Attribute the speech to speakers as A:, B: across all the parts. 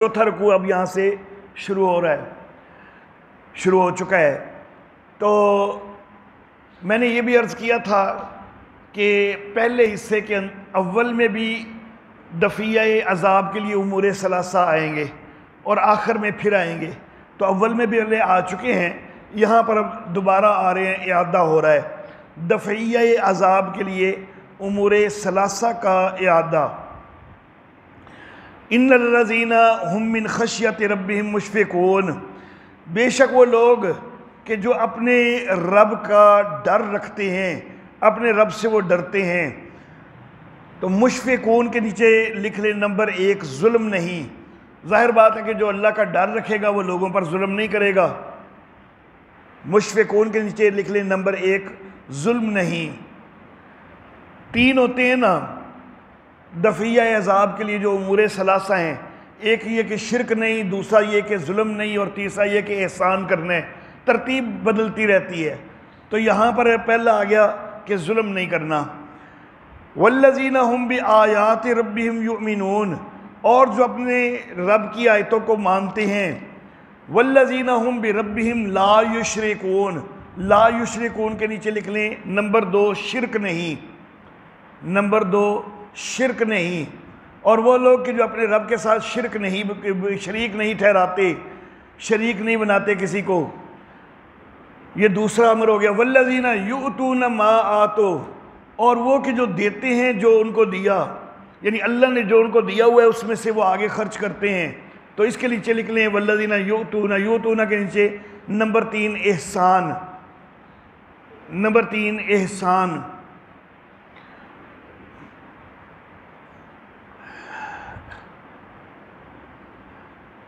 A: چوتھا رکوع اب یہاں سے شروع ہو رہا ہے، شروع ہو چکا ہے۔ تو میں نے یہ بھی عرض کیا تھا کہ پہلے حصے کے اول میں بھی دفعیہ عذاب کے لیے امور ثلاثہ آئیں گے اور آخر میں پھر آئیں گے۔ تو اول میں بھی پہلے آ چکے ہیں، یہاں پر اب دوبارہ آ رہے ہیں، اعادہ ہو رہا ہے دفعیہ عذاب کے لیے امور ثلاثہ کا اعادہ۔ ان الذین هم من خشیت ربهم مشفقون، بے شک وہ لوگ کہ جو اپنے رب کا ڈر رکھتے ہیں، اپنے رب سے وہ ڈرتے ہیں۔ تو مشفقون کے نیچے لکھ لیں نمبر 1 ظلم نہیں۔ ظاہر بات ہے کہ جو اللہ کا ڈر رکھے گا وہ لوگوں پر ظلم نہیں کرے گا۔ مشفقون کے نیچے لکھ لیں نمبر 1 ظلم نہیں۔ 3 ہوتے ہیں نا دفعیہ عذاب کے لیے جو امور ثلاثہ ہیں، ایک یہ کہ شرک نہیں، دوسرا یہ کہ ظلم نہیں، اور تیسرا یہ کہ احسان کرنا ہے۔ ترتیب بدلتی رہتی ہے، تو یہاں پر پہلا آ گیا کہ ظلم نہیں کرنا۔ والذین هم بآیات ربهم یؤمنون، اور جو اپنے رب کی آیتوں کو مانتے ہیں۔ والذین هم بربهم لا یشرکون، لا یشرکون کے نیچے لکھ لیں نمبر 2 شرک نہیں، نمبر 2 شرک نہیں۔ اور وہ لوگ کہ جو اپنے رب کے ساتھ شرک نہیں، شریک نہیں ٹھہراتے، شریک نہیں بناتے کسی کو، یہ دوسرا امر ہو گیا۔ والذین یؤتون ما آتوا، اور وہ کہ جو دیتے ہیں جو ان کو دیا، یعنی اللہ نے جو ان کو دیا ہوا ہے اس میں سے وہ آگے خرچ کرتے ہیں۔ تو اس کے نیچے لکھ لیں والذین یؤتون، یؤتون کے نیچے نمبر 3 احسان، نمبر 3 احسان۔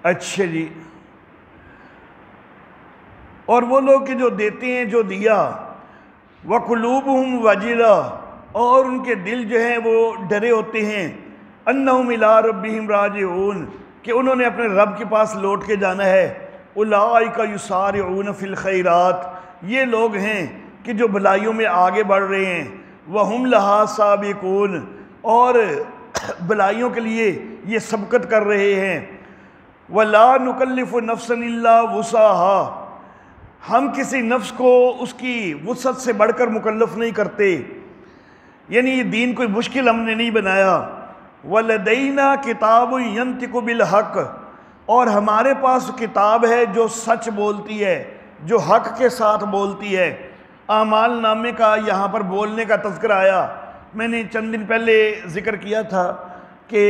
A: اچھا جی، اور وہ لوگ کہ جو دیتے ہیں جو دیا، وَقُلُوبُهُمْ وَجِلَةٌ، اور ان کے دل جو ہیں وہ ڈرے ہوتے ہیں، أَنَّهُمْ إِلَىٰ رَبِّهِمْ رَاجِعُونَ، کہ انہوں نے اپنے رب کے پاس لوٹ کے جانا ہے۔ أُولَٰئِكَ يُسَارِعُونَ فِي الْخَيْرَاتِ، یہ لوگ ہیں کہ جو بھلائیوں میں آگے بڑھ رہے ہیں۔ وَهُمْ لَهَا سَابِقُونَ، اور بھلائیوں کے لیے یہ سبقت کر رہے ہیں۔ وَلَا نُكَلِّفُ نَفْسًا إِلَّا وُسْعَهَا، ہم کسی نفس کو اس کی وسعت سے بڑھ کر مکلف نہیں کرتے، یعنی یہ دین کوئی مشکل ہم نے نہیں بنایا۔ وَلَدَيْنَا كِتَابٌ يَنطِقُ بِالْحَقِّ، اور ہمارے پاس کتاب ہے جو سچ بولتی ہے، جو حق کے ساتھ بولتی ہے۔ اعمال نامے کا یہاں پر بولنے کا تذکرہ آیا، میں نے چند دن پہلے ذکر کیا تھا کہ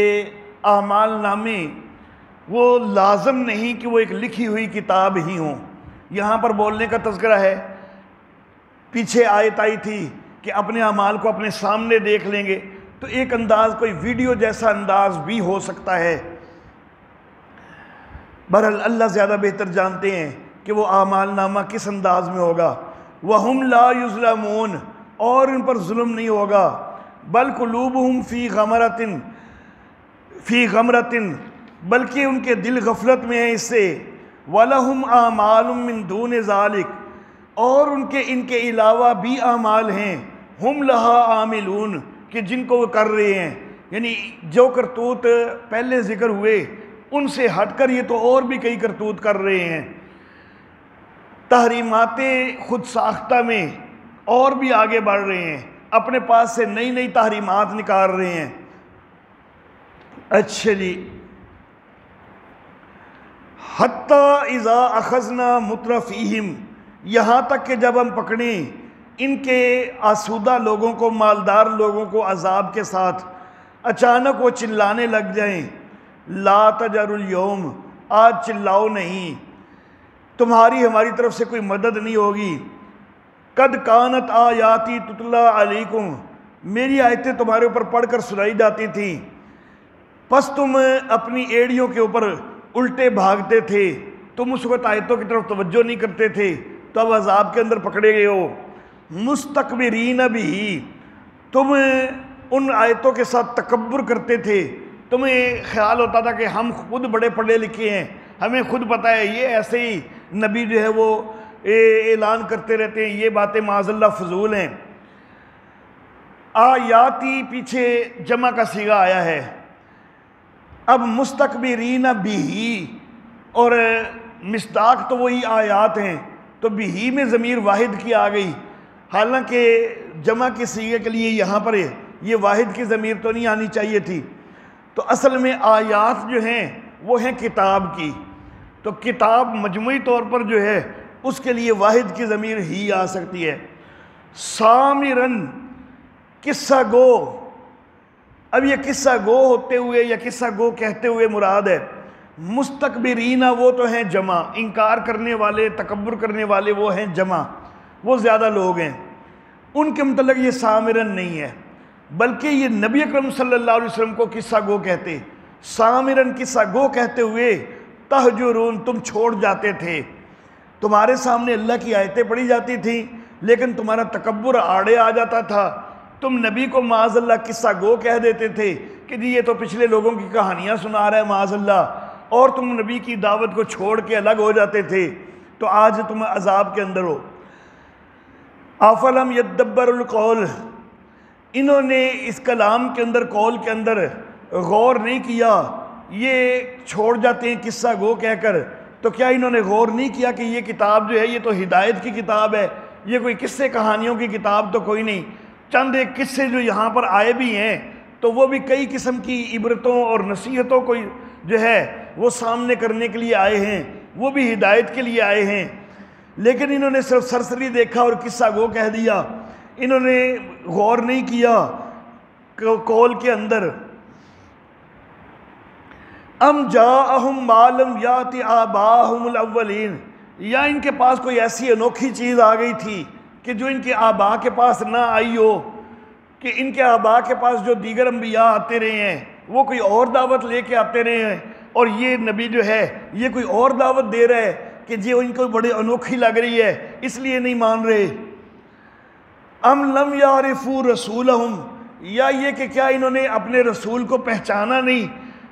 A: اعمال نامے وہ لازم نہیں کہ وہ ایک لکھی ہوئی کتاب ہی ہوں۔ یہاں پر بولنے کا تذکرہ ہے، پیچھے آیت آئی تھی کہ اپنے اعمال کو اپنے سامنے دیکھ لیں گے، تو ایک انداز کوئی ویڈیو جیسا انداز بھی ہو سکتا ہے۔ بہرحال اللہ زیادہ بہتر جانتے ہیں کہ وہ اعمال نامہ کس انداز میں ہوگا۔ وَهُمْ لَا يُظْلَمُونَ، اور ان پر ظلم نہیں ہوگا۔ بل قلوبہم فی غمرۃ، فی غمرۃ، بلکہ ان کے دل غفلت میں ہیں اس سے۔ وَلَهُمْ أَعْمَالٌ مِّن دُونِ ذَلِكَ، اور ان کے علاوہ بھی اعمال ہیں، ہم لَهَا عاملون، کہ جن کو وہ کر رہے ہیں، یعنی جو کرتوت پہلے ذکر ہوئے ان سے ہٹ کر یہ تو اور بھی کئی کرتوت کر رہے ہیں۔ تحریمات خود ساختہ میں اور بھی آگے بڑھ رہے ہیں، اپنے پاس سے نئی نئی تحریمات نکال رہے ہیں۔ اچھا جی، حَتَّى إِذَا أَخَذْنَا مُتْرَفِيهِمْ، یہاں تک کہ جب ہم پکڑیں ان کے آسودہ لوگوں کو، مالدار لوگوں کو عذاب کے ساتھ، اچانک وہ چلانے لگ جائیں، لا تجروا اليوم، آج چلاؤ نہیں، تمہاری ہماری طرف سے کوئی مدد نہیں ہوگی۔ قد کانت آیاتی تتلی علیکم، میری آیتیں تمہارے اوپر پڑھ کر سنائی جاتی تھیں، پس تم اپنی ایڑیوں کے اوپر الٹے بھاگتے تھے، تم اس وقت آیتوں کی طرف توجہ نہیں کرتے تھے، تو اب عذاب کے اندر پکڑے گئے ہو۔ مستکبرین بھی، تم ان آیتوں کے ساتھ تکبر کرتے تھے، تمہیں خیال ہوتا تھا کہ ہم خود بڑے پڑھے لکھے ہیں، ہمیں خود پتہ ہے، یہ ایسے ہی نبی جو ہے وہ اعلان کرتے رہتے ہیں، یہ باتیں معاذ اللہ فضول ہیں۔ آیاتی پیچھے جمع کا صیغہ آیا ہے، اب مستکبرین بھی، اور مصداق تو وہی آیات ہیں، تو بھی میں ضمیر واحد کی آ گئی، حالانکہ جمع کے صیغے کے لیے یہاں پر یہ واحد کی ضمیر تو نہیں آنی چاہیے تھی۔ تو اصل میں آیات جو ہیں وہ ہیں کتاب کی، تو کتاب مجموعی طور پر جو ہے اس کے لیے واحد کی ضمیر ہی آ سکتی ہے۔ سامرن قصہ گو، اب یہ قصہ گو ہوتے ہوئے یا قصہ گو کہتے ہوئے مراد ہے۔ مستکبرین وہ تو ہیں جمع، انکار کرنے والے، تکبر کرنے والے وہ ہیں جمع، وہ زیادہ لوگ ہیں، ان کے متعلق یہ سامرن نہیں ہے، بلکہ یہ نبی اکرم صلی اللہ علیہ وسلم کو قصہ گو کہتے۔ سامرن قصہ گو کہتے ہوئے تہجرون تم چھوڑ جاتے تھے، تمہارے سامنے اللہ کی آیتیں پڑھی جاتی تھیں لیکن تمہارا تکبر آڑے آ جاتا تھا، تم نبی کو معاذ اللہ قصہ گو کہہ دیتے تھے کہ جی یہ تو پچھلے لوگوں کی کہانیاں سنا رہا ہے معاذ اللہ، اور تم نبی کی دعوت کو چھوڑ کے الگ ہو جاتے تھے، تو آج تم عذاب کے اندر ہو۔ افلم یدبر القول، انہوں نے اس کلام کے اندر، قول کے اندر غور نہیں کیا، یہ چھوڑ جاتے ہیں قصہ گو کہہ کر، تو کیا انہوں نے غور نہیں کیا کہ یہ کتاب جو ہے یہ تو ہدایت کی کتاب ہے، یہ کوئی قصے کہانیوں کی کتاب تو کوئی نہیں۔ چند ایک قصے جو یہاں پر آئے بھی ہیں تو وہ بھی کئی قسم کی عبرتوں اور نصیحتوں کو جو ہے وہ سامنے کرنے کے لیے آئے ہیں، وہ بھی ہدایت کے لیے آئے ہیں، لیکن انہوں نے صرف سرسری دیکھا اور قصہ گو کہہ دیا، انہوں نے غور نہیں کیا قول کے اندر۔ ام جاءہم ما لم یات آباہم الاولین، یا ان کے پاس کوئی ایسی انوکھی چیز آ گئی تھی کہ جو ان کے آبا کے پاس نہ آئی ہو، کہ ان کے آبا کے پاس جو دیگر انبیاء آتے رہے ہیں وہ کوئی اور دعوت لے کے آتے رہے ہیں، اور یہ نبی جو ہے یہ کوئی اور دعوت دے رہا ہے کہ جی ان کو بڑی انوکھی لگ رہی ہے اس لیے نہیں مان رہے۔ ام لم یعرفوا رسولہم، یا یہ کہ کیا انہوں نے اپنے رسول کو پہچانا نہیں،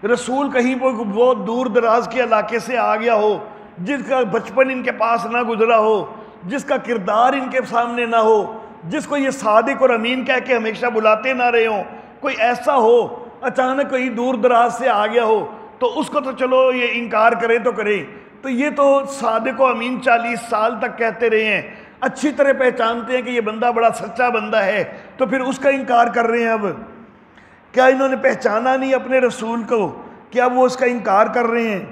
A: رسول کہیں پر بہت دور دراز کے علاقے سے آ گیا ہو، جس کا بچپن ان کے پاس نہ گزرا ہو، جس کا کردار ان کے سامنے نہ ہو، جس کو یہ صادق اور امین کہہ کے ہمیشہ بلاتے نہ رہے ہوں، کوئی ایسا ہو اچانک کہیں دور دراز سے آ گیا ہو تو اس کو تو چلو یہ انکار کرے تو کرے، تو یہ تو صادق و امین 40 سال تک کہتے رہے ہیں، اچھی طرح پہچانتے ہیں کہ یہ بندہ بڑا سچا بندہ ہے، تو پھر اس کا انکار کر رہے ہیں۔ اب کیا انہوں نے پہچانا نہیں اپنے رسول کو، کیا وہ اس کا انکار کر رہے ہیں؟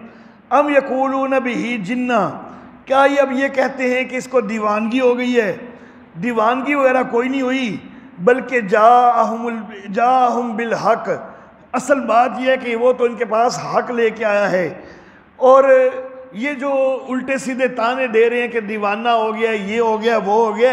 A: ام یقولون بہ جنہ، کیا یہ اب یہ کہتے ہیں کہ اس کو دیوانگی ہو گئی ہے؟ دیوانگی وغیرہ کوئی نہیں ہوئی، بلکہ جاءہم بالحق، اصل بات یہ ہے کہ وہ تو ان کے پاس حق لے کے آیا ہے، اور یہ جو الٹے سیدھے تانے دے رہے ہیں کہ دیوانہ ہو گیا، یہ ہو گیا، وہ ہو گیا،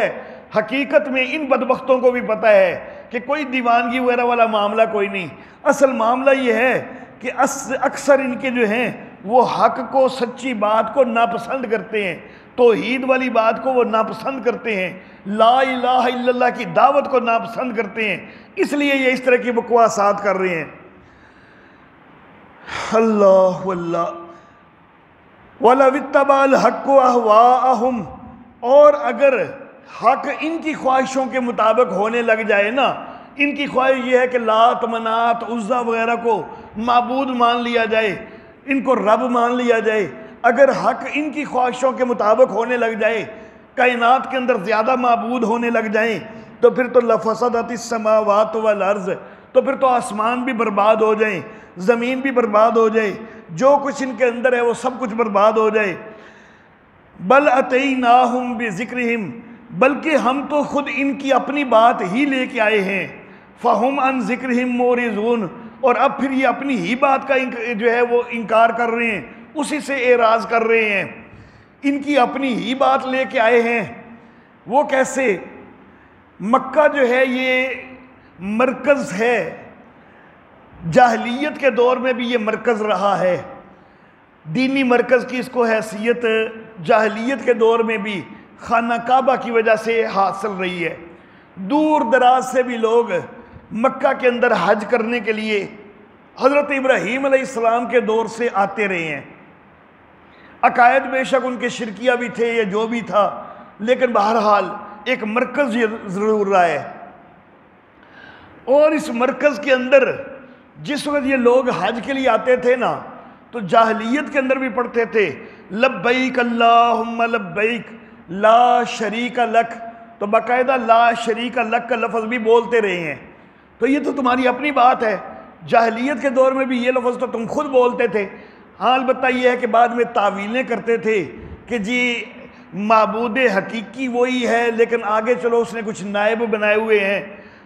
A: حقیقت میں ان بدبختوں کو بھی پتہ ہے کہ کوئی دیوانگی وغیرہ والا معاملہ کوئی نہیں، اصل معاملہ یہ ہے کہ اکثر ان کے جو ہیں وہ حق کو، سچی بات کو ناپسند کرتے ہیں، توحید والی بات کو وہ ناپسند کرتے ہیں، لا الہ الا اللہ کی دعوت کو ناپسند کرتے ہیں، اس لیے یہ اس طرح کی بکواسات کر رہے ہیں۔ اللہ واللہ وَلَوِ اتَّبَعَ الْحَقُّ أَهْوَاءَهُمْ، اور اگر حق ان کی خواہشوں کے مطابق ہونے لگ جائے نا، ان کی خواہش یہ ہے کہ لات، منات، عزا وغیرہ کو معبود مان لیا جائے، ان کو رب مان لیا جائے، اگر حق ان کی خواہشوں کے مطابق ہونے لگ جائے، کائنات کے اندر زیادہ معبود ہونے لگ جائیں، تو پھر تو لَفَسَدَتِ السَّمَاوَاتُ وَالْأَرْضُ، تو پھر تو آسمان بھی برباد ہو جائیں، زمین بھی برباد ہو جائے، جو کچھ ان کے اندر ہے وہ سب کچھ برباد ہو جائے۔ بل اتیناہم بذکرہم، بلکہ ہم تو خود ان کی اپنی بات ہی لے کے آئے ہیں، فہم عن ذکرہم معرضون، اور اب پھر یہ اپنی ہی بات کا جو ہے وہ انکار کر رہے ہیں، اسی سے اعراض کر رہے ہیں، ان کی اپنی ہی بات لے کے آئے ہیں۔ وہ کیسے؟ مکہ جو ہے یہ مرکز ہے، جاہلیت کے دور میں بھی یہ مرکز رہا ہے، دینی مرکز کی اس کو حیثیت جاہلیت کے دور میں بھی خانہ کعبہ کی وجہ سے حاصل رہی ہے۔ دور دراز سے بھی لوگ مکہ کے اندر حج کرنے کے لیے حضرت ابراہیم علیہ السلام کے دور سے آتے رہے ہیں۔ عقائد بے شک ان کے شرکیہ بھی تھے یا جو بھی تھا، لیکن بہرحال ایک مرکز ضرور رہا ہے، اور اس مرکز کے اندر جس وقت یہ لوگ حج کے لیے آتے تھے نا تو جاہلیت کے اندر بھی پڑھتے تھے لبیک اللہم لبیک لا شریک لک، تو باقاعدہ لا شریک لک کا لفظ بھی بولتے رہے ہیں. تو یہ تو تمہاری اپنی بات ہے، جاہلیت کے دور میں بھی یہ لفظ تو تم خود بولتے تھے. ہاں البتہ یہ ہے کہ بعد میں تعویلیں کرتے تھے کہ جی معبود حقیقی وہی ہے، لیکن آگے چلو اس نے کچھ نائب بنائے ہوئے ہیں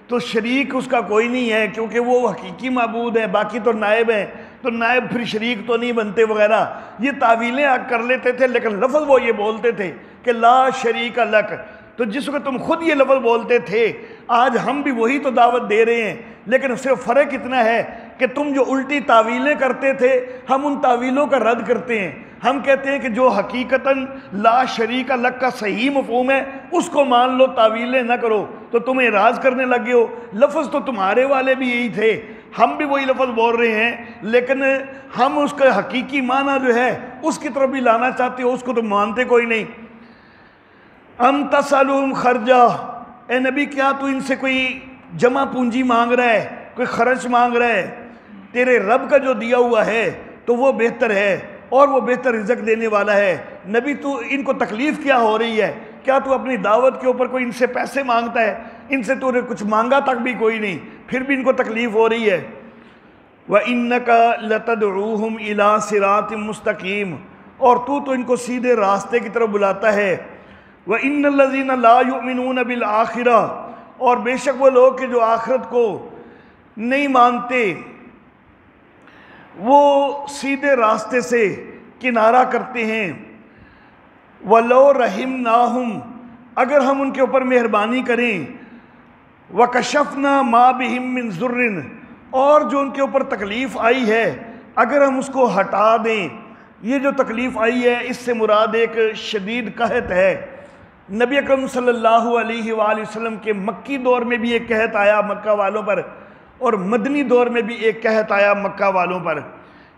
A: تو شریک اس کا کوئی نہیں ہے، کیونکہ وہ حقیقی معبود ہے، باقی تو نائب ہیں، تو نائب پھر شریک تو نہیں بنتے وغیرہ. یہ تعویلیں کر لیتے تھے، لیکن لفظ وہ یہ بولتے تھے کہ لا شریک لک. تو جس وقت تم خود یہ لفظ بولتے تھے، آج ہم بھی وہی تو دعوت دے رہے ہیں، لیکن صرف فرق اتنا ہے کہ تم جو الٹی تعویلیں کرتے تھے ہم ان تعویلوں کا رد کرتے ہیں. ہم کہتے ہیں کہ جو حقیقتاً لا شریک لک کا صحیح مفہوم ہے اس کو مان لو، تعویلیں نہ کرو. تو تم اعراض کرنے لگے ہو، لفظ تو تمہارے والے بھی یہی تھے، ہم بھی وہی لفظ بول رہے ہیں، لیکن ہم اس کا حقیقی معنی جو ہے اس کی طرف بھی لانا چاہتے ہو، اس کو تم مانتے کوئی نہیں. ام تسألہم خرجا، اے نبی کیا تو ان سے کوئی جمع پونجی مانگ رہا ہے، کوئی خرچ مانگ رہا ہے؟ تیرے رب کا جو دیا ہوا ہے تو وہ بہتر ہے اور وہ بہتر رزق دینے والا ہے. نبی تو ان کو تکلیف کیا ہو رہی ہے؟ کیا تو اپنی دعوت کے اوپر کوئی ان سے پیسے مانگتا ہے؟ ان سے تو نے کچھ مانگا تک بھی کوئی نہیں، پھر بھی ان کو تکلیف ہو رہی ہے. وَإِنَّكَ لَتَدْعُوهُمْ إِلَىٰ صِرَاطٍ مُسْتَقِيمٍ، اور تو ان کو سیدھے راستے کی طرف بلاتا ہے. وَإِنَّ الَّذِينَ لَا يُؤْمِنُونَ بِالْآخِرَةِ، اور بے شک وہ لوگ کہ جو آخرت کو نہیں مانتے وہ سیدھے راستے سے کنارہ کرتے ہیں. وَلَوْ رَحِمْنَاهُمْ، اگر ہم ان کے اوپر مہربانی کریں. وَكَشَفْنَا مَا بِهِمْ مِنْ ضُرٍّ، اور جو ان کے اوپر تکلیف آئی ہے اگر ہم اس کو ہٹا دیں. یہ جو تکلیف آئی ہے اس سے مراد ایک شدید قحط ہے. نبی اکرم صلی اللہ علیہ وآلہ وسلم کے مکی دور میں بھی ایک قحط آیا مکہ والوں پر، اور مدنی دور میں بھی ایک قحط آیا مکہ والوں پر.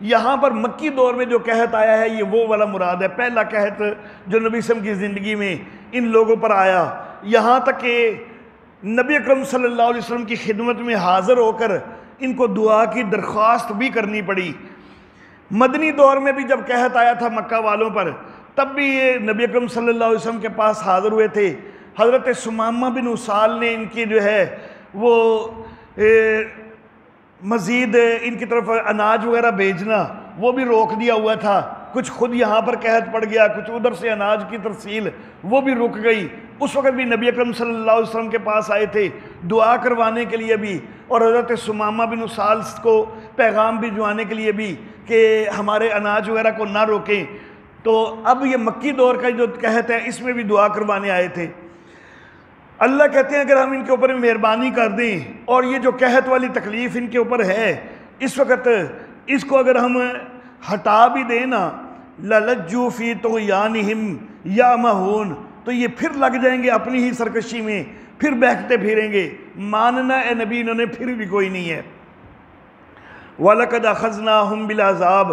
A: یہاں پر مکی دور میں جو قحط آیا ہے یہ وہ والا مراد ہے، پہلا قحط جو نبی صلی اللہ علیہ وسلم کی زندگی میں ان لوگوں پر آیا، یہاں تک کہ نبی اکرم صلی اللہ علیہ وسلم کی خدمت میں حاضر ہو کر ان کو دعا کی درخواست بھی کرنی پڑی. مدنی دور میں بھی جب قحط آیا تھا مکہ والوں پر تب بھی یہ نبی اکرم صلی اللہ علیہ وسلم کے پاس حاضر ہوئے تھے. حضرت سمامہ بن اسال نے ان کی جو ہے وہ مزید ان کی طرف اناج وغیرہ بھیجنا وہ بھی روک دیا ہوا تھا. کچھ خود یہاں پر قحط پڑ گیا، کچھ ادھر سے اناج کی ترسیل وہ بھی رک گئی. اس وقت بھی نبی اکرم صلی اللہ علیہ وسلم کے پاس آئے تھے دعا کروانے کے لیے بھی، اور حضرت سمامہ بن اسال کو پیغام بھجوانے کے لیے بھی کہ ہمارے اناج وغیرہ کو نہ روکیں. تو اب یہ مکی دور کا جو قحط ہے اس میں بھی دعا کروانے آئے تھے. اللہ کہتے ہیں اگر ہم ان کے اوپر مہربانی کر دیں اور یہ جو قحط والی تکلیف ان کے اوپر ہے اس وقت اس کو اگر ہم ہٹا بھی دیں نا، لَلَجُّوا فِي طُغْيَانِهِمْ يَعْمَهُونَ، تو یہ پھر لگ جائیں گے اپنی ہی سرکشی میں، پھر بہکتے پھریں گے. ماننا اے نبی انہوں نے پھر بھی کوئی نہیں ہے. وَلَقَدْ أَخَذْنَاهُمْ بِالْعَذَابِ،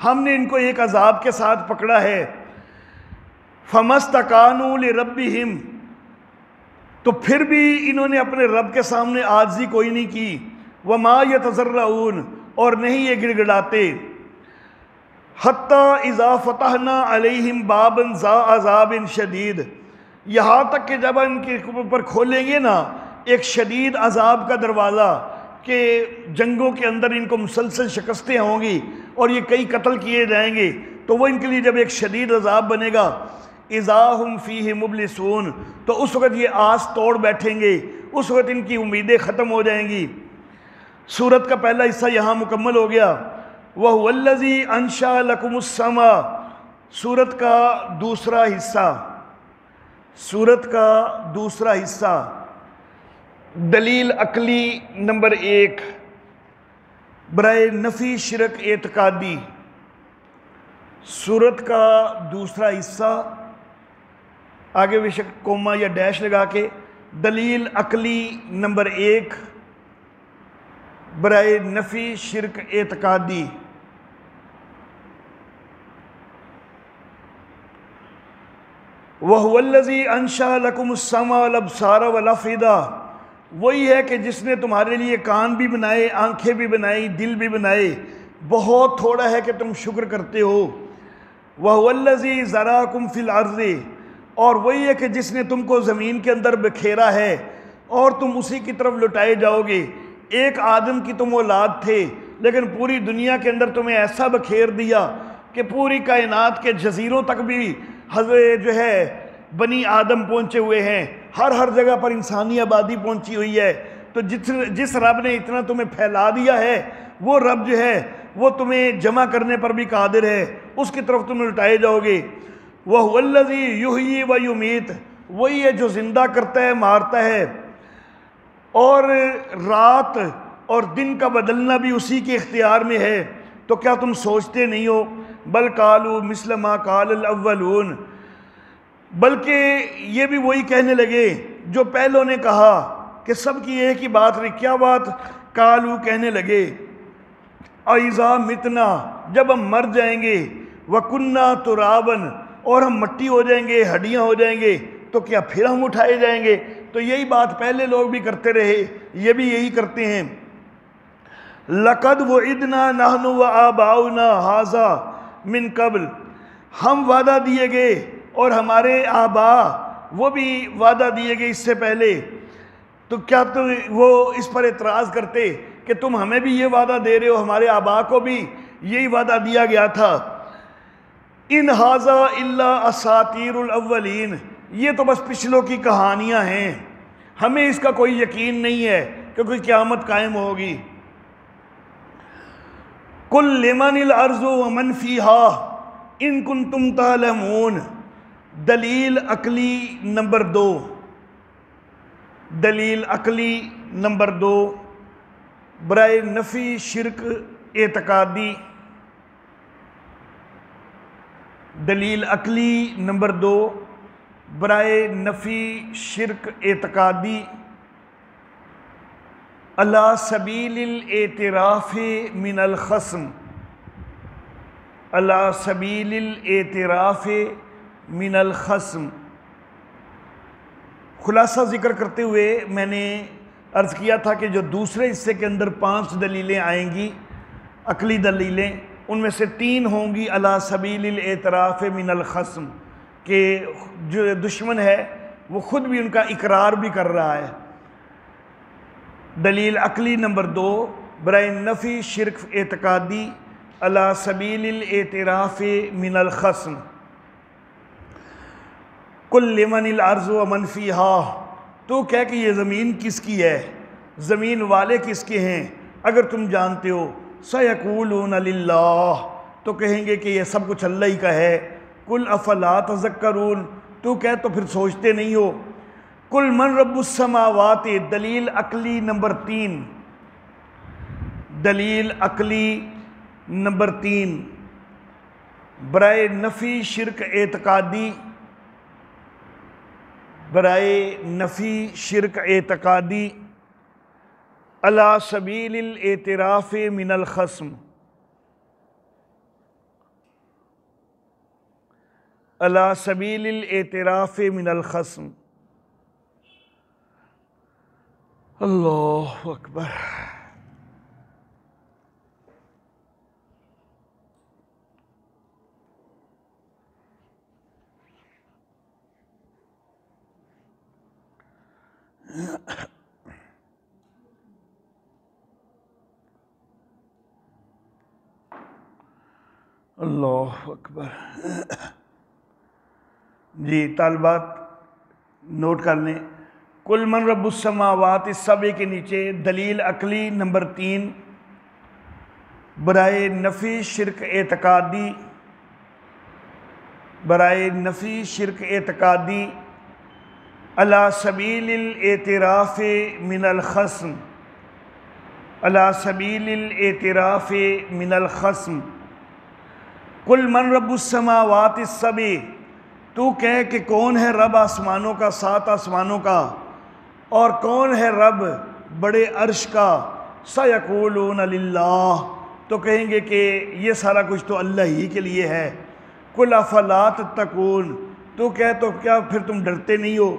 A: ہم نے ان کو ایک عذاب کے ساتھ پکڑا ہے. فَمَا اسْتَكَانُوا لِرَبِّهِمْ، تو پھر بھی انہوں نے اپنے رب کے سامنے عاجزی کوئی نہیں کی. وَمَا يَتَضَرَّعُونَ، اور نہیں یہ گڑ گڑاتے. حَتَّى إِذَا فَتَحْنَا عَلَيْهِمْ بَابًا ذَا عَذَابٍ شَدِيدٍ، یہاں تک کہ جب ان کے اوپر کھولیں گے نا ایک شدید عذاب کا دروازہ کہ جنگوں کے اندر ان کو مسلسل شکستیں ہوں گی اور یہ کئی قتل کیے جائیں گے، تو وہ ان کے لیے جب ایک شدید عذاب بنے گا اِذَا هُمْ فِيهِ مُبْلِسُونَ، تو اس وقت یہ آس توڑ بیٹھیں گے، اس وقت ان کی امیدیں ختم ہو جائیں گی. سورت کا پہلا حصہ یہاں مکمل ہو گیا. وَهُوَ الَّذِي أَنشَأَ لَكُمُ السَّمَاءَ، سورت کا دوسرا حصہ، سورت کا دوسرا حصہ دلیل عقلی نمبر 1 برائے نفی شرک اعتقادی. سورت کا دوسرا حصہ آگے بے شک کوما یا ڈیش لگا کے دلیل عقلی نمبر 1 برائے نفی شرک اعتقادی. وَهُوَ الَّذِي أَنشَأَ لَكُمُ السَّمْعَ وَالْأَبْصَارَ وَالْأَفْئِدَةَ، وہی ہے کہ جس نے تمہارے لیے کان بھی بنائے، آنکھیں بھی بنائی، دل بھی بنائے، بہت تھوڑا ہے کہ تم شکر کرتے ہو۔ وَهُوَ الَّذِي ذَرَاكُمْ فِي الْأَرْضِ، اور وہی ہے کہ جس نے تم کو زمین کے اندر بکھیرا ہے اور تم اسی کی طرف لٹائے جاؤ گے۔ ایک آدم کی تم اولاد تھے، لیکن پوری دنیا کے اندر تمہیں ایسا بکھیر دیا کہ پوری کائنات کے جزیروں تک بھی جو ہے بنی آدم پہنچے ہوئے ہیں، ہر جگہ پر انسانی آبادی پہنچی ہوئی ہے۔ تو جس رب نے اتنا تمہیں پھیلا دیا ہے، وہ رب جو ہے وہ تمہیں جمع کرنے پر بھی قادر ہے، اس کی طرف تم لٹائے جاؤ گے۔ وَهُوَ الَّذِي يُحْيِي وَيُمِيتُ، وہی ہے جو زندہ کرتا ہے، مارتا ہے، اور رات اور دن کا بدلنا بھی اسی کے اختیار میں ہے۔ تو کیا تم سوچتے نہیں ہو؟ بل قالوا مثل ما قال الاولون، بلکہ یہ بھی وہی کہنے لگے جو پہلوں نے کہا، کہ سب کی ایک ہی بات رہی۔ کیا بات؟ قالوا، کہنے لگے، اِذَا مِتْنَا، جب ہم مر جائیں گے، وَكُنَّا تُرَابًا، اور ہم مٹی ہو جائیں گے، ہڈیاں ہو جائیں گے، تو کیا پھر ہم اٹھائے جائیں گے؟ تو یہی بات پہلے لوگ بھی کرتے رہے، یہ بھی یہی کرتے ہیں۔ لَقَدْ وُعِدْنَا نَحْنُ وَآبَاؤُنَا هَذَا مِنْ قَبْلُ، ہم وعدہ دیے گئے اور ہمارے آبا وہ بھی وعدہ دیے گئے اس سے پہلے۔ تو کیا تو وہ اس پر اعتراض کرتے کہ تم ہمیں بھی یہ وعدہ دے رہے ہو، ہمارے آبا کو بھی یہی وعدہ دیا گیا تھا۔ ان ھذا الا اساطیر الاولین، یہ تو بس پچھلوں کی کہانیاں ہیں، ہمیں اس کا کوئی یقین نہیں ہے کہ کوئی قیامت قائم ہوگی۔ قل لمن الارض ومن فیہا ان کنتم تعلمون، دلیل عقلی نمبر 2، دلیل عقلی نمبر 2 برائے نفی شرک اعتقادی۔ دلیل عقلی نمبر 2 برائے نفی شرک اعتقادی، علی سبیل الاعتراف من الخصم، علی سبیل الاعتراف من الخصم۔ خلاصہ ذکر کرتے ہوئے میں نے عرض کیا تھا کہ جو دوسرے حصے کے اندر 5 دلیلیں آئیں گی، عقلی دلیلیں، ان میں سے 3 ہوں گی علی سبیل الاعتراف من الخصم، کہ جو دشمن ہے وہ خود بھی ان کا اقرار بھی کر رہا ہے۔ دلیل عقلی نمبر 2 برائے نفی شرک اعتقادی، علی سبیل الاعتراف من الخصم۔ قل لمن الارض ومن فیہا، تو کہہ کہ یہ زمین کس کی ہے، زمین والے کس کے ہیں اگر تم جانتے ہو۔ سیقولون للہ، تو کہیں گے کہ یہ سب کچھ اللہ ہی کا ہے۔ قل افلا تذکرون، تو کہہ تو پھر سوچتے نہیں ہو۔ قل من رب السماوات، دلیل عقلی نمبر 3، دلیل عقلی نمبر 3 برائے نفی شرک اعتقادی، برائے نفی شرک اعتقادی، علی سبیل الاعتراف من الخصم، علی سبیل الاعتراف من الخصم۔ اللہ اکبر۔ اللہ اکبر۔ جی طالبات نوٹ کر لیں، کل من رب السماوات، اس سبے کے نیچے دلیل عقلی نمبر 3 برائے نفی شرک اعتقادی، برائے نفی شرک اعتقادی، علی سبیل الاعتراف من الخصم، علی سبیل الاعتراف من الخصم۔ قل من رب السماوات السبع، تو کہہ کہ کون ہے رب آسمانوں کا، 7 آسمانوں کا، اور کون ہے رب بڑے عرش کا۔ سیقولون للہ، تو کہیں گے کہ یہ سارا کچھ تو اللہ ہی کے لیے ہے۔ قل افلا تتقون، تو کہہ تو کیا پھر تم ڈرتے نہیں ہو۔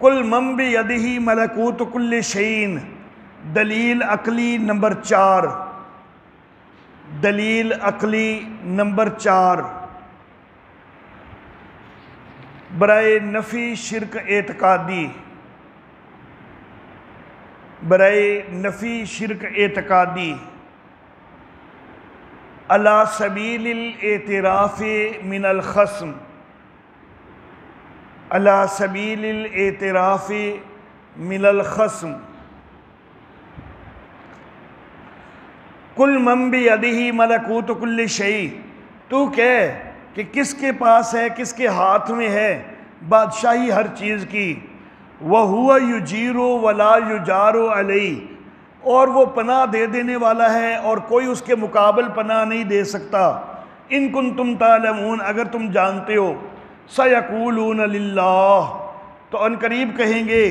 A: کل من بیدہ ملکوت کل شیء، دلیل عقلی نمبر 4، دلیل عقلی نمبر 4 برائے نفی شرک اعتقادی، برائے نفی شرک اعتقادی، علی سبیل الاعتراف من الخصم، علی سبیل الاعتراف من الخصم، کل من بیدہ ملکوت کل شیء، تو کہہ کہ کس کے پاس ہے، کس کے ہاتھ میں ہے بادشاہی ہر چیز کی، وَهُوَ يُجِيرُ وَلَا يُجَارُ عَلَيْهِ، اور وہ پناہ دے دینے والا ہے اور کوئی اس کے مقابل پناہ نہیں دے سکتا، ان کنتم تعلمون، اگر تم جانتے ہو، سَيَقُولُونَ لِلَّهِ، تو ان قریب کہیں گے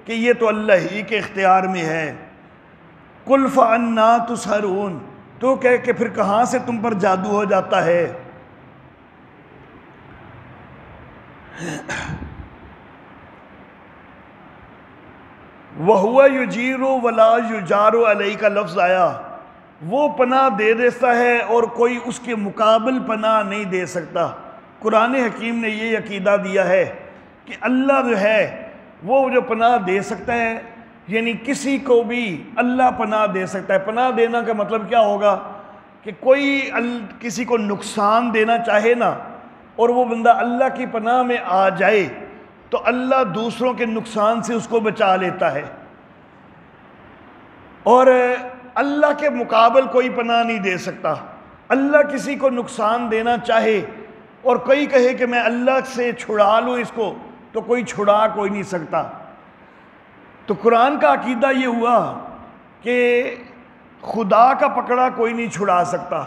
A: کہ یہ تو اللہ ہی کے اختیار میں ہے، قُلْ فَأَنَّىٰ تُسْحَرُونَ، تو کہہ کہ پھر کہاں سے تم پر جادو ہو جاتا ہے۔ وَهُوَ يُجِيرُ وَلَا يُجَارُ عَلَيْهِ کا لفظ آیا، وہ پناہ دے دیتا ہے اور کوئی اس کے مقابل پناہ نہیں دے سکتا۔ قرآن حکیم نے یہ عقیدہ دیا ہے کہ اللہ جو ہے وہ جو پناہ دے سکتا ہے، یعنی کسی کو بھی اللہ پناہ دے سکتا ہے۔ پناہ دینا کا مطلب کیا ہوگا کہ کوئی کسی کو نقصان دینا چاہے نا، اور وہ بندہ اللہ کی پناہ میں آ جائے تو اللہ دوسروں کے نقصان سے اس کو بچا لیتا ہے، اور اللہ کے مقابل کوئی پناہ نہیں دے سکتا۔ اللہ کسی کو نقصان دینا چاہے اور کوئی کہے کہ میں اللہ سے چھڑا لوں اس کو، تو کوئی چھڑا کوئی نہیں سکتا۔ تو قرآن کا عقیدہ یہ ہوا کہ خدا کا پکڑا کوئی نہیں چھڑا سکتا،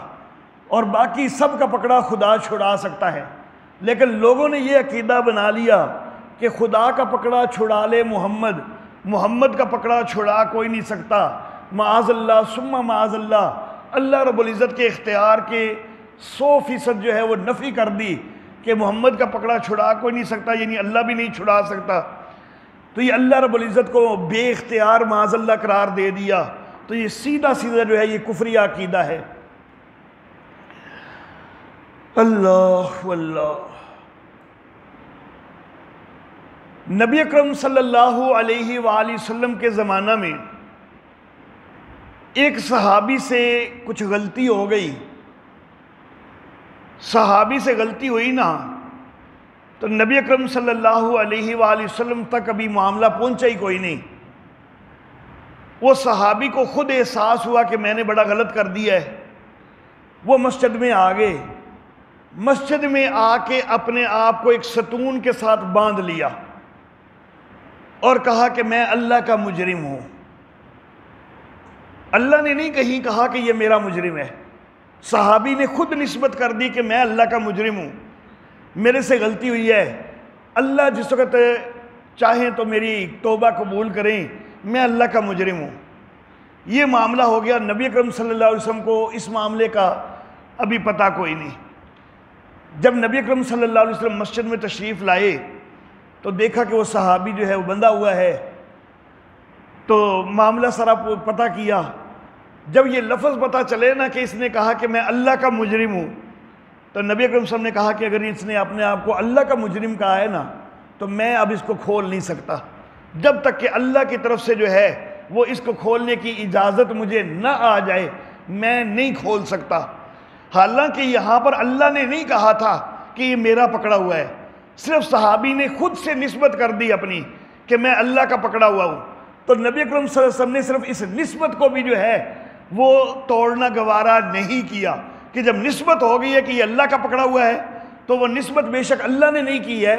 A: اور باقی سب کا پکڑا خدا چھڑا سکتا ہے۔ لیکن لوگوں نے یہ عقیدہ بنا لیا کہ خدا کا پکڑا چھڑا لے محمد، محمد کا پکڑا چھڑا کوئی نہیں سکتا، معاذ اللہ ثم معاذ اللہ، اللہ رب العزت کے اختیار کے 100% جو ہے وہ نفی کر دی کہ محمد کا پکڑا چھڑا کوئی نہیں سکتا، یعنی اللہ بھی نہیں چھڑا سکتا۔ تو یہ اللہ رب العزت کو بے اختیار معاذ اللہ قرار دے دیا، تو یہ سیدھا سیدھا جو ہے یہ کفری عقیدہ ہے۔ اللہ واللہ، نبی اکرم صلی اللہ علیہ وآلہ وسلم کے زمانہ میں ایک صحابی سے کچھ غلطی ہو گئی، صحابی سے غلطی ہوئی نا، تو نبی اکرم صلی اللہ علیہ وآلہ وسلم تک ابھی معاملہ پہنچا ہی کوئی نہیں۔ وہ صحابی کو خود احساس ہوا کہ میں نے بڑا غلط کر دیا ہے، وہ مسجد میں آ گئے، مسجد میں آ کے اپنے آپ کو ایک ستون کے ساتھ باندھ لیا اور کہا کہ میں اللہ کا مجرم ہوں۔ اللہ نے نہیں کہیں کہا کہ یہ میرا مجرم ہے، صحابی نے خود نسبت کر دی کہ میں اللہ کا مجرم ہوں، میرے سے غلطی ہوئی ہے، اللہ جس وقت چاہیں تو میری توبہ قبول کریں، میں اللہ کا مجرم ہوں۔ یہ معاملہ ہو گیا، نبی اکرم صلی اللہ علیہ وسلم کو اس معاملے کا ابھی پتہ کوئی نہیں۔ جب نبی اکرم صلی اللہ علیہ وسلم مسجد میں تشریف لائے تو دیکھا کہ وہ صحابی جو ہے وہ بندھا ہوا ہے، تو معاملہ سارا پتہ کیا۔ جب یہ لفظ پتہ چلے نا کہ اس نے کہا کہ میں اللہ کا مجرم ہوں، تو نبی اکرم صلی اللہ علیہ وسلم نے کہا کہ اگر اس نے اپنے آپ کو اللہ کا مجرم کہا ہے نا، تو میں اب اس کو کھول نہیں سکتا، جب تک کہ اللہ کی طرف سے جو ہے وہ اس کو کھولنے کی اجازت مجھے نہ آ جائے میں نہیں کھول سکتا۔ حالانکہ یہاں پر اللہ نے نہیں کہا تھا کہ یہ میرا پکڑا ہوا ہے، صرف صحابی نے خود سے نسبت کر دی اپنی کہ میں اللہ کا پکڑا ہوا ہوں۔ تو نبی اکرم صلی اللہ علیہ وسلم نے صرف اس نسبت کو بھی جو ہے وہ توڑنا گوارا نہیں کیا، کہ جب نسبت ہو گئی ہے کہ یہ اللہ کا پکڑا ہوا ہے، تو وہ نسبت بے شک اللہ نے نہیں کی ہے،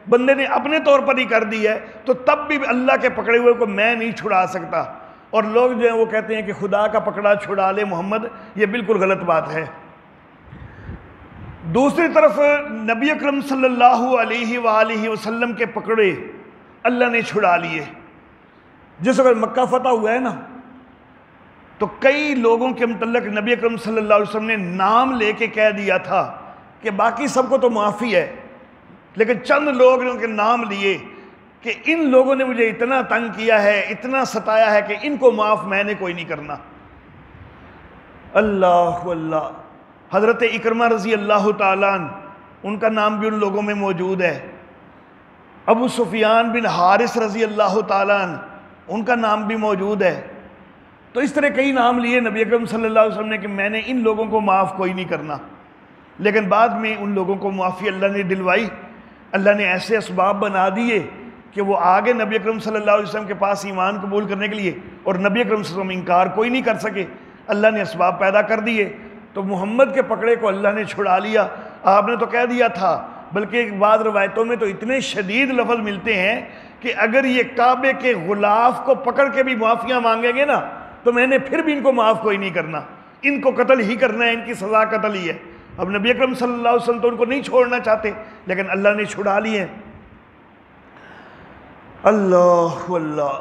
A: بندے نے اپنے طور پر ہی کر دی ہے، تو تب بھی اللہ کے پکڑے ہوئے کو میں نہیں چھڑا سکتا۔ اور لوگ جو ہیں وہ کہتے ہیں کہ خدا کا پکڑا چھڑا لے محمد، یہ بالکل غلط بات ہے۔ دوسری طرف نبی اکرم صلی اللہ علیہ وآلہ وسلم کے پکڑے اللہ نے چھڑا لیے۔ جس وقت مکہ فتح ہوا ہے نا، تو کئی لوگوں کے متعلق نبی اکرم صلی اللہ علیہ وسلم نے نام لے کے کہہ دیا تھا کہ باقی سب کو تو معافی ہے، لیکن چند لوگ کے نام لیے کہ ان لوگوں نے مجھے اتنا تنگ کیا ہے، اتنا ستایا ہے کہ ان کو معاف میں نے کوئی نہیں کرنا۔ اللہ اللہ، حضرت اکرمہ رضی اللہ تعالیٰ عنہ، ان کا نام بھی ان لوگوں میں موجود ہے۔ ابو سفیان بن حارث رضی اللہ تعالیٰ عنہ، ان کا نام بھی موجود ہے۔ تو اس طرح کئی نام لیے نبی اکرم صلی اللہ علیہ وسلم نے کہ میں نے ان لوگوں کو معاف کوئی نہیں کرنا، لیکن بعد میں ان لوگوں کو معافی اللہ نے دلوائی۔ اللہ نے ایسے اسباب بنا دیے کہ وہ آگے نبی اکرم صلی اللہ علیہ وسلم کے پاس ایمان قبول کرنے کے لیے، اور نبی اکرم صلی اللہ علیہ وسلم انکار کوئی نہیں کر سکے۔ اللہ نے اسباب پیدا کر دیے، تو محمد کے پکڑے کو اللہ نے چھڑا لیا۔ آپ نے تو کہہ دیا تھا، بلکہ بعض روایتوں میں تو اتنے شدید لفظ ملتے ہیں کہ اگر یہ کعبے کے غلاف کو پکڑ کے بھی معافیاں مانگیں گے نا تو میں نے پھر بھی ان کو معاف کوئی نہیں کرنا، ان کو قتل ہی کرنا ہے، ان کی سزا قتل ہی ہے۔ اب نبی اکرم صلی اللہ علیہ وسلم تو ان کو نہیں چھوڑنا چاہتے، لیکن اللہ نے چھڑا لیے۔ اللہ اللہ،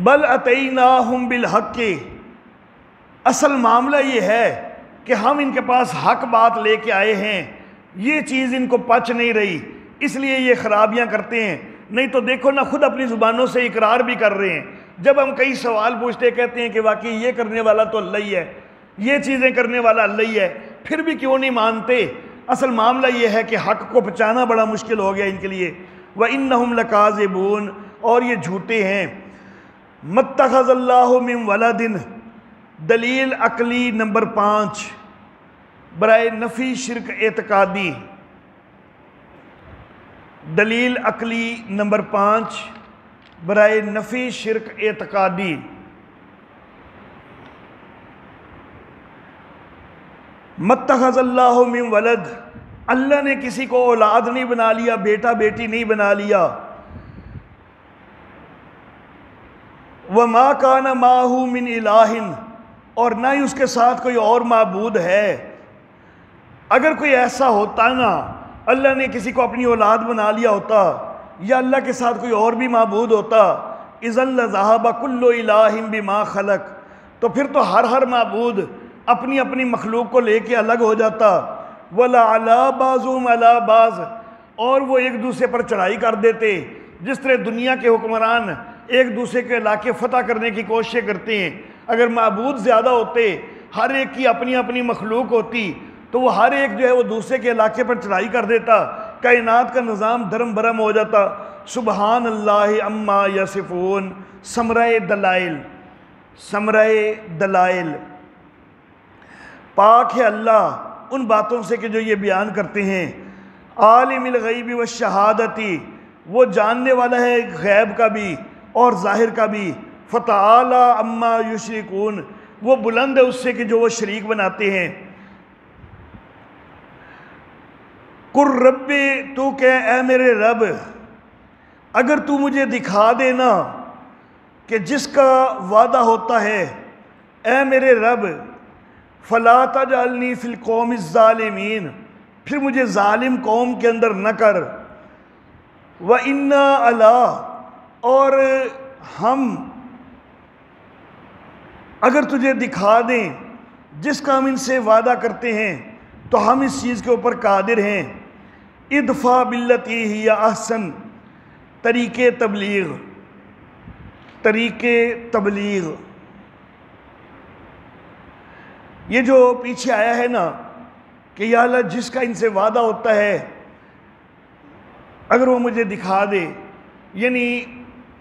A: بل اتیناہم بالحق، اصل معاملہ یہ ہے کہ ہم ان کے پاس حق بات لے کے آئے ہیں، یہ چیز ان کو پچ نہیں رہی، اس لیے یہ خرابیاں کرتے ہیں۔ نہیں تو دیکھو نا، خود اپنی زبانوں سے اقرار بھی کر رہے ہیں۔ جب ہم کئی سوال پوچھتے کہتے ہیں کہ واقعی یہ کرنے والا تو اللہ ہی ہے، یہ چیزیں کرنے والا اللہ ہی ہے، پھر بھی کیوں نہیں مانتے؟ اصل معاملہ یہ ہے کہ حق کو بچانا بڑا مشکل ہو گیا ان کے لیے۔ وَإِنَّهُمْ لَكَاذِبُونَ، اور یہ جھوٹے ہیں۔ مَتَّخَذَ اللَّهُ مِن وَلَدٍ، دلیل عقلی نمبر 5 برائے نفی شرک اعتقادی۔ دلیل عقلی نمبر 5 برائے نفی شرک اعتقادی۔ متخذ اللہ من ولد، اللہ نے کسی کو اولاد نہیں بنا لیا، بیٹا بیٹی نہیں بنا لیا۔ وما کان معہ من الہ، اور نہ ہی اس کے ساتھ کوئی اور معبود ہے۔ اگر کوئی ایسا ہوتا نا، اللہ نے کسی کو اپنی اولاد بنا لیا ہوتا یا اللہ کے ساتھ کوئی اور بھی معبود ہوتا، اذن لذہب کل الہ بما خلق، تو پھر تو ہر معبود اپنی اپنی مخلوق کو لے کے الگ ہو جاتا۔ وَلَعَلَىٰ بَعْضُهُمْ عَلَىٰ بَعْضٍ، اور وہ ایک دوسرے پر چڑھائی کر دیتے، جس طرح دنیا کے حکمران ایک دوسرے کے علاقے فتح کرنے کی کوشش کرتے ہیں۔ اگر معبود زیادہ ہوتے، ہر ایک کی اپنی اپنی مخلوق ہوتی، تو وہ ہر ایک جو ہے وہ دوسرے کے علاقے پر چڑھائی کر دیتا، کائنات کا نظام دھرم برہم ہو جاتا۔ سبحان اللہ عما یصفون۔ ثمرہ دلائل، ثمرہ دلائل، پاک ہے اللہ ان باتوں سے کہ جو یہ بیان کرتے ہیں۔ عالم الغیب والشہادتی، وہ جاننے والا ہے غیب کا بھی اور ظاہر کا بھی۔ فتعالی عما یشرکون، وہ بلند ہے اس سے کہ جو وہ شریک بناتے ہیں۔ قل ربی، تو کہ اے میرے رب، اگر تو مجھے دکھا دینا کہ جس کا وعدہ ہوتا ہے، اے میرے رب، فلا تجعلنی فی القوم الظالمین، پھر مجھے ظالم قوم کے اندر نہ کر۔ وَإِنَّا عَلَىٰ، اور ہم اگر تجھے دکھا دیں جس کا ہم ان سے وعدہ کرتے ہیں تو ہم اس چیز کے اوپر قادر ہیں۔ ادفع باللتی ہی احسن، طریقے تبلیغ، طریقے تبلیغ، یہ جو پیچھے آیا ہے نا کہ یا اللہ جس کا ان سے وعدہ ہوتا ہے اگر وہ مجھے دکھا دے، یعنی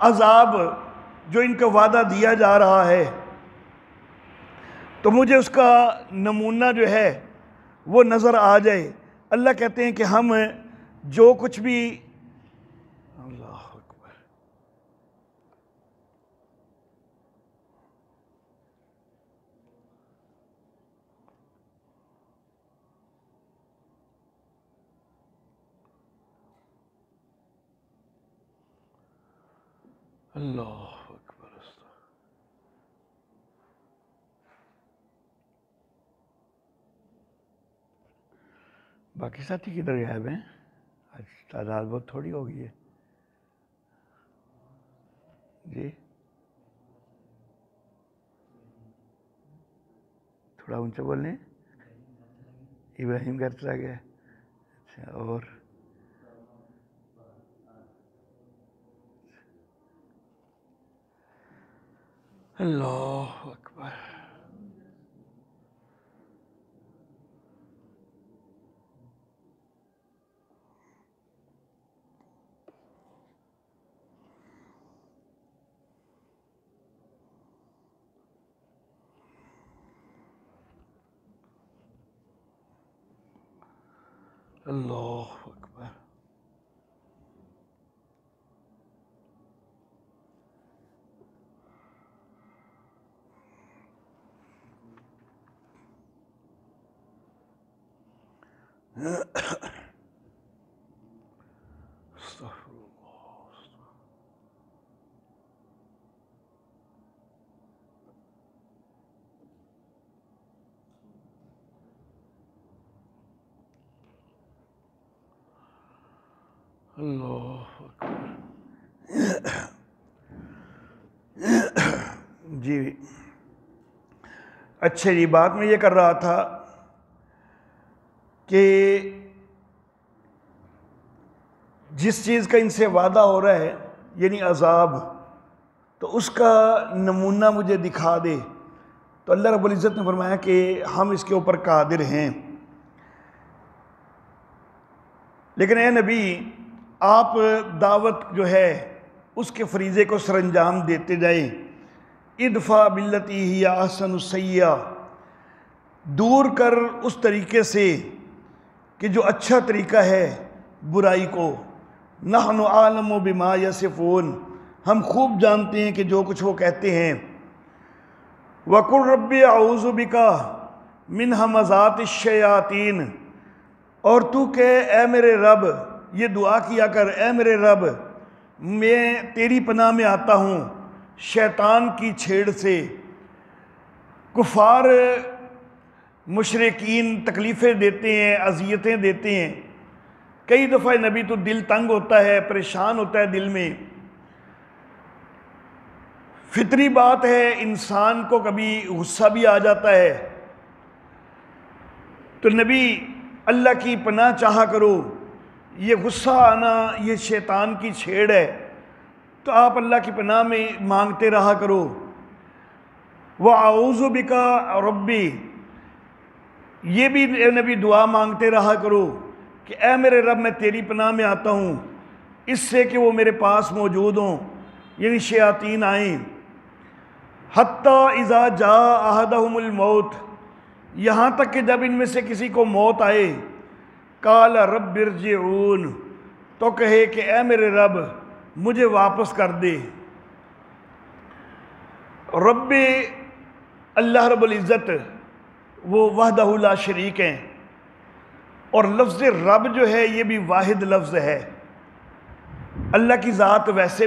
A: عذاب جو ان کا وعدہ دیا جا رہا ہے تو مجھے اس کا نمونہ جو ہے وہ نظر آ جائے۔ اللہ کہتے ہیں کہ ہم جو کچھ بھی، اللہ اکبر، اللہ اکبر، باقی ساتھی کدھر غائب ہیں؟ آج تعداد بہت تھوڑی ہو گئی ہے جی، تھوڑا اونچا بولیں۔ ابراہیم گھر چلا گیا. اچھا اور اللہ اکبر. اللہ اکبر. استغفر اللہ. اللہ اکبر. جی اچھا جی، بات میں یہ کر رہا تھا کہ جس چیز کا ان سے وعدہ ہو رہا ہے یعنی عذاب، تو اس کا نمونہ مجھے دکھا دے. تو اللہ رب العزت نے فرمایا کہ ہم اس کے اوپر قادر ہیں. لیکن اے نبی، آپ دعوت جو ہے اس کے فریضے کو سر انجام دیتے جائیں. ادفع باللتی ہی احسن السیئہ، دور کر اس طریقے سے کہ جو اچھا طریقہ ہے برائی کو. نحن عالم بما یصفون، ہم خوب جانتے ہیں کہ جو کچھ وہ کہتے ہیں. وقل رب اعوذ بک من ہمزات الشیاطین، اور تو کہ اے میرے رب، یہ دعا کیا کر، اے میرے رب میں تیری پناہ میں آتا ہوں شیطان کی چھیڑ سے. کفار مشرکین تکلیفیں دیتے ہیں، اذیتیں دیتے ہیں. کئی دفعہ نبی تو دل تنگ ہوتا ہے، پریشان ہوتا ہے دل میں. فطری بات ہے، انسان کو کبھی غصہ بھی آ جاتا ہے. تو نبی اللہ کی پناہ چاہا کرو. یہ غصہ آنا یہ شیطان کی چھیڑ ہے، تو آپ اللہ کی پناہ میں مانگتے رہا کرو. وَأَعُوذُ بِكَ رَبِّي، یہ بھی اے نبی دعا مانگتے رہا کرو کہ اے میرے رب میں تیری پناہ میں آتا ہوں اس سے کہ وہ میرے پاس موجود ہوں، یعنی شیاطین آئیں. حتیٰ اذا جاء احدہم الموت، یہاں تک کہ جب ان میں سے کسی کو موت آئے، قال رب ارجعون، تو کہے کہ اے میرے رب مجھے واپس کر دے. رب اللہ رب العزت وہ وحدہ لا شریک ہیں، اور لفظ رب جو ہے یہ بھی واحد لفظ ہے. اللہ کی ذات ویسے